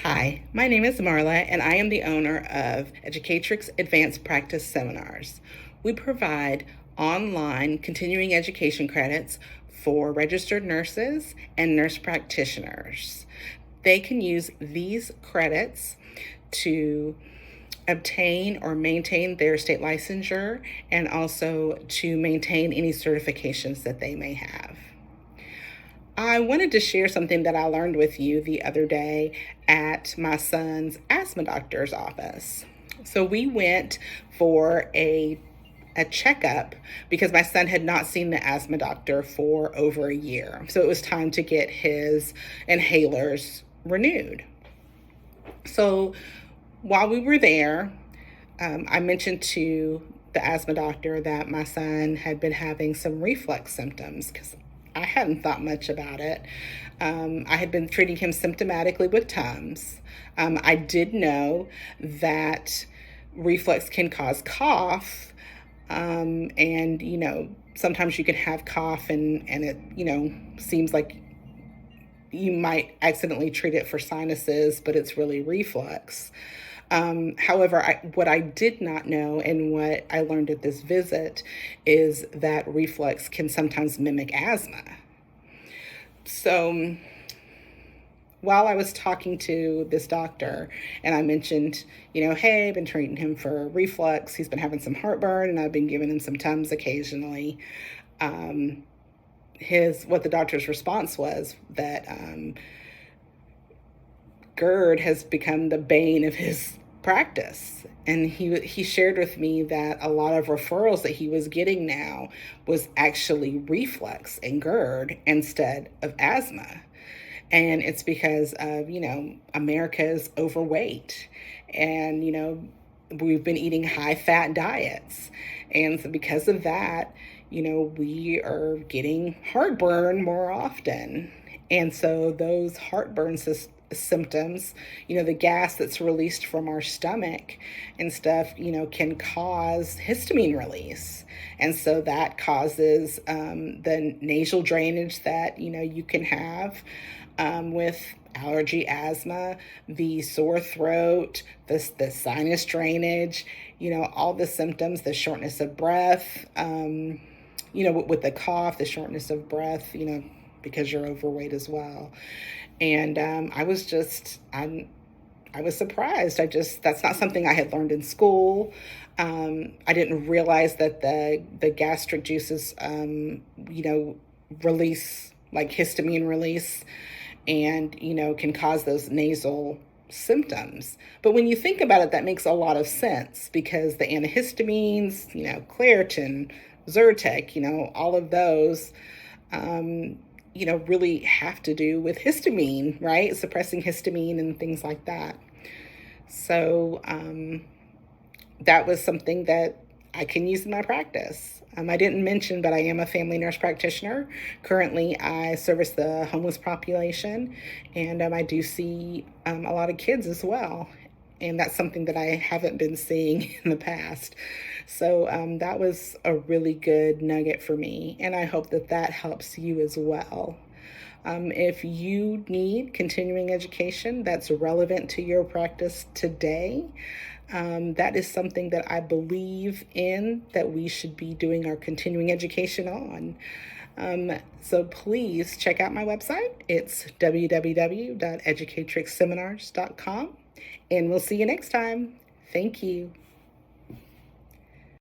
Hi, my name is Marla, and I am the owner of Educatrix Advanced Practice Seminars. We provide online continuing education credits for registered nurses and nurse practitioners. They can use these credits to obtain or maintain their state licensure and also to maintain any certifications that they may have. I wanted to share something that I learned with you the other day at my son's asthma doctor's office. So we went for a checkup because my son had not seen the asthma doctor for over a year. So it was time to get his inhalers renewed. So while we were there, I mentioned to the asthma doctor that my son had been having some reflux symptoms because I hadn't thought much about it. I had been treating him symptomatically with Tums. I did know that reflux can cause cough, and sometimes you can have cough and it seems like you might accidentally treat it for sinuses, but it's really reflux. However, what I did not know and what I learned at this visit is that reflux can sometimes mimic asthma. So while I was talking to this doctor and I mentioned, hey, I've been treating him for reflux, he's been having some heartburn, and I've been giving him some Tums occasionally. What the doctor's response was that GERD has become the bane of his practice. And he shared with me that a lot of referrals that he was getting now was actually reflux and GERD instead of asthma. And it's because of, America is overweight and, we've been eating high fat diets. And so because of that, we are getting heartburn more often. And so those heartburn symptoms, the gas that's released from our stomach and stuff, can cause histamine release. And so that causes the nasal drainage that, you can have with allergy, asthma, the sore throat, the sinus drainage, all the symptoms, the shortness of breath, with the cough, the shortness of breath, because you're overweight as well. And I was surprised. That's not something I had learned in school. I didn't realize that the gastric juices, release like histamine release and, can cause those nasal symptoms. But when you think about it, that makes a lot of sense because the antihistamines, Claritin, Zyrtec, all of those, really have to do with histamine, right? Suppressing histamine and things like that. So that was something that I can use in my practice. I didn't mention, but I am a family nurse practitioner. Currently, I service the homeless population, and I do see a lot of kids as well. And that's something that I haven't been seeing in the past. So that was a really good nugget for me, and I hope that that helps you as well. If you need continuing education that's relevant to your practice today, that is something that I believe in, that we should be doing our continuing education on. So please check out my website. It's www.educatrixseminars.com, and we'll see you next time. Thank you.